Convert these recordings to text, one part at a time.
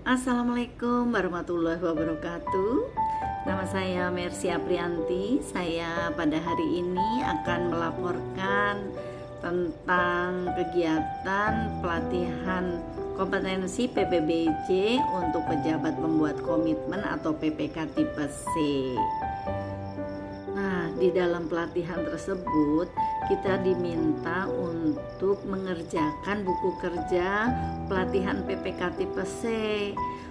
Assalamualaikum warahmatullahi wabarakatuh. Nama saya Mercy Aprianti. Saya pada hari ini akan melaporkan tentang kegiatan pelatihan kompetensi PPBJ untuk pejabat pembuat komitmen atau PPK tipe C. Nah, di dalam pelatihan tersebut kita diminta untuk mengerjakan buku kerja pelatihan PPK tipe C.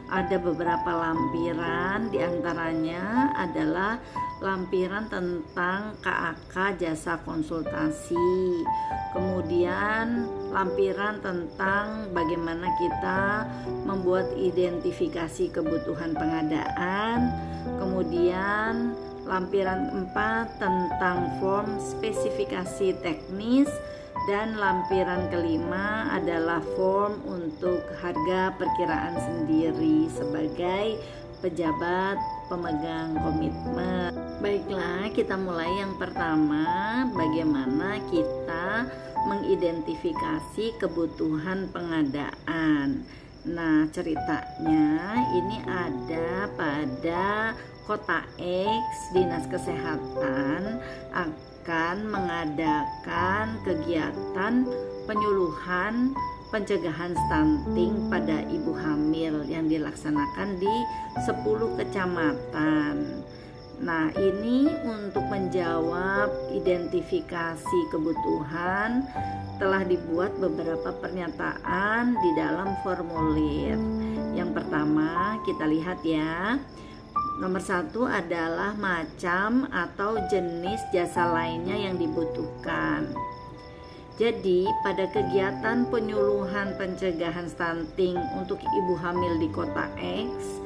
Ada beberapa lampiran, diantaranya adalah lampiran tentang KAK jasa konsultasi, kemudian lampiran tentang bagaimana kita membuat identifikasi kebutuhan pengadaan, kemudian lampiran 4 tentang form spesifikasi teknis, dan lampiran kelima adalah form untuk harga perkiraan sendiri sebagai pejabat pemegang komitmen. Baiklah, kita mulai yang pertama, bagaimana kita mengidentifikasi kebutuhan pengadaan. Nah, ceritanya ini ada pada Kota X, Dinas Kesehatan akan mengadakan kegiatan penyuluhan pencegahan stunting pada ibu hamil yang dilaksanakan di 10 kecamatan. Nah, ini untuk menjawab identifikasi kebutuhan telah dibuat beberapa pernyataan di dalam formulir. Yang pertama, kita lihat ya. Nomor 1 adalah macam atau jenis jasa lainnya yang dibutuhkan. Jadi, pada kegiatan penyuluhan pencegahan stunting untuk ibu hamil di Kota X,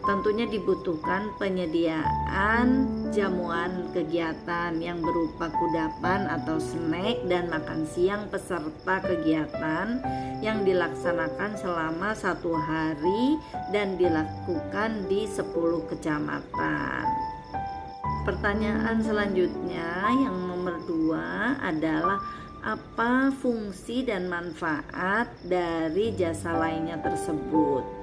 tentunya dibutuhkan penyediaan jamuan kegiatan yang berupa kudapan atau snack dan makan siang peserta kegiatan yang dilaksanakan selama 1 hari dan dilakukan di 10 kecamatan. Pertanyaan selanjutnya yang nomor 2 adalah apa fungsi dan manfaat dari jasa lainnya tersebut?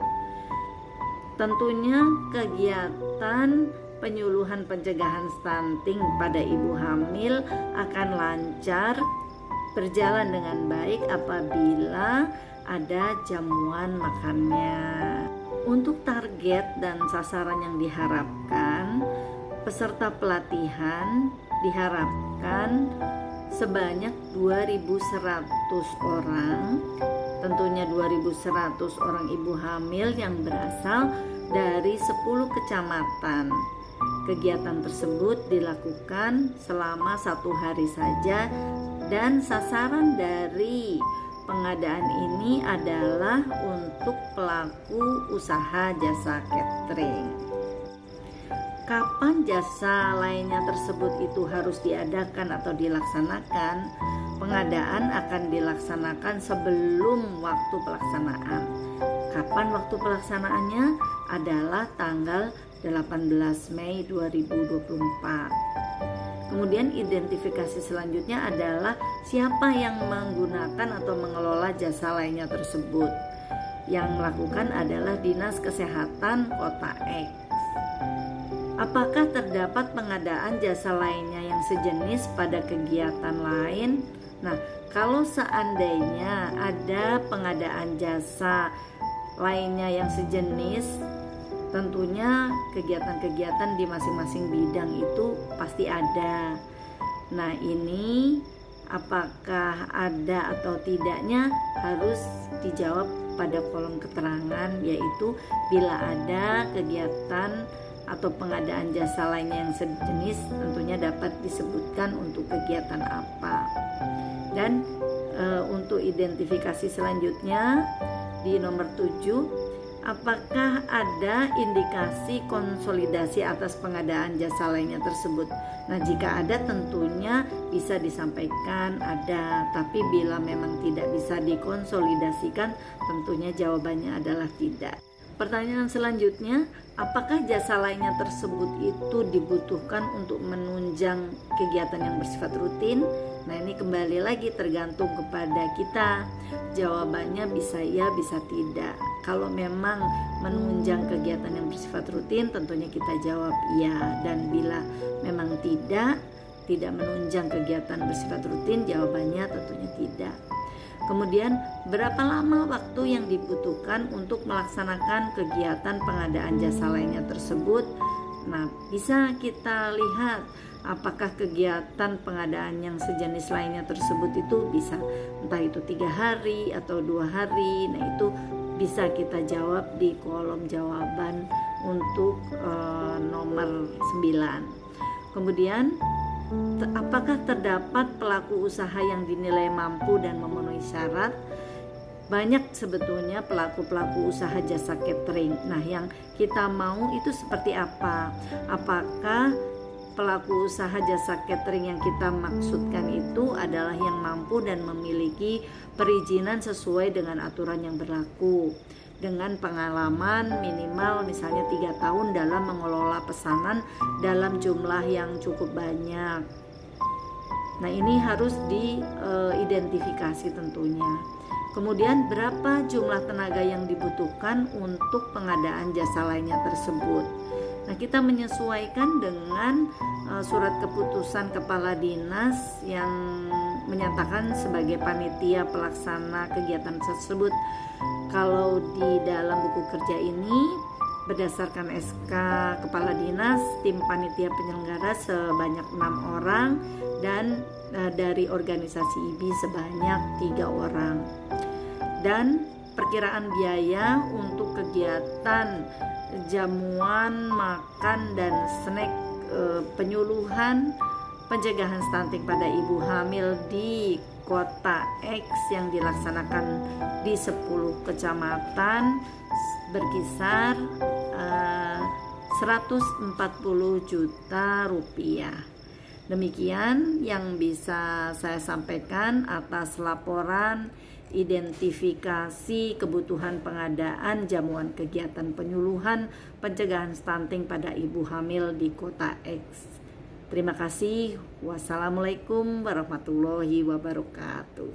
Tentunya kegiatan penyuluhan pencegahan stunting pada ibu hamil akan lancar berjalan dengan baik apabila ada jamuan makannya. Untuk target dan sasaran yang diharapkan, peserta pelatihan diharapkan sebanyak 2.100 orang. Tentunya 2.100 orang ibu hamil yang berasal dari 10 kecamatan. Kegiatan tersebut dilakukan selama 1 hari saja dan sasaran dari pengadaan ini adalah untuk pelaku usaha jasa catering. Kapan jasa lainnya tersebut itu harus diadakan atau dilaksanakan? Pengadaan akan dilaksanakan sebelum waktu pelaksanaan. Kapan waktu pelaksanaannya? Adalah tanggal 18 Mei 2024. Kemudian identifikasi selanjutnya adalah siapa yang menggunakan atau mengelola jasa lainnya tersebut. Yang melakukan adalah Dinas Kesehatan Kota X. Apakah terdapat pengadaan jasa lainnya yang sejenis pada kegiatan lain? Nah, kalau seandainya ada pengadaan jasa lainnya yang sejenis, tentunya kegiatan-kegiatan di masing-masing bidang itu pasti ada. Nah, ini apakah ada atau tidaknya harus dijawab pada kolom keterangan, yaitu bila ada kegiatan atau pengadaan jasa lainnya yang sejenis, tentunya dapat disebutkan untuk kegiatan apa. Dan untuk identifikasi selanjutnya di nomor 7, apakah ada indikasi konsolidasi atas pengadaan jasa lainnya tersebut? Nah, jika ada tentunya bisa disampaikan ada, tapi bila memang tidak bisa dikonsolidasikan, tentunya jawabannya adalah tidak. Pertanyaan selanjutnya, apakah jasa lainnya tersebut itu dibutuhkan untuk menunjang kegiatan yang bersifat rutin? Nah, ini kembali lagi tergantung kepada kita. Jawabannya bisa ya, bisa tidak. Kalau memang menunjang kegiatan yang bersifat rutin, tentunya kita jawab ya. Dan bila memang tidak menunjang kegiatan bersifat rutin, jawabannya tentunya tidak. Kemudian, berapa lama waktu yang dibutuhkan untuk melaksanakan kegiatan pengadaan jasa lainnya tersebut? Nah, bisa kita lihat apakah kegiatan pengadaan yang sejenis lainnya tersebut itu bisa entah itu 3 hari atau 2 hari. Nah, itu bisa kita jawab di kolom jawaban untuk nomor 9. Kemudian, apakah terdapat pelaku usaha yang dinilai mampu dan memenuhi syarat? Banyak sebetulnya pelaku usaha jasa catering. Nah, yang kita mau itu seperti apa? Apakah pelaku usaha jasa catering yang kita maksudkan itu adalah yang mampu dan memiliki perizinan sesuai dengan aturan yang berlaku, dengan pengalaman minimal misalnya 3 tahun dalam mengelola pesanan dalam jumlah yang cukup banyak. Nah, ini harus diidentifikasi tentunya. Kemudian, berapa jumlah tenaga yang dibutuhkan untuk pengadaan jasa lainnya tersebut? Nah, kita menyesuaikan dengan surat keputusan kepala dinas yang menyatakan sebagai panitia pelaksana kegiatan tersebut. Kalau di dalam buku kerja ini, berdasarkan SK kepala dinas, tim panitia penyelenggara sebanyak 6 orang dan dari organisasi IBI sebanyak 3 orang. Dan perkiraan biaya untuk kegiatan jamuan, makan, dan snack penyuluhan pencegahan stunting pada ibu hamil di kota X yang dilaksanakan di 10 kecamatan berkisar 140 juta rupiah. Demikian yang bisa saya sampaikan atas laporan identifikasi kebutuhan pengadaan jamuan kegiatan penyuluhan pencegahan stunting pada ibu hamil di kota X. Terima kasih. Wassalamualaikum warahmatullahi wabarakatuh.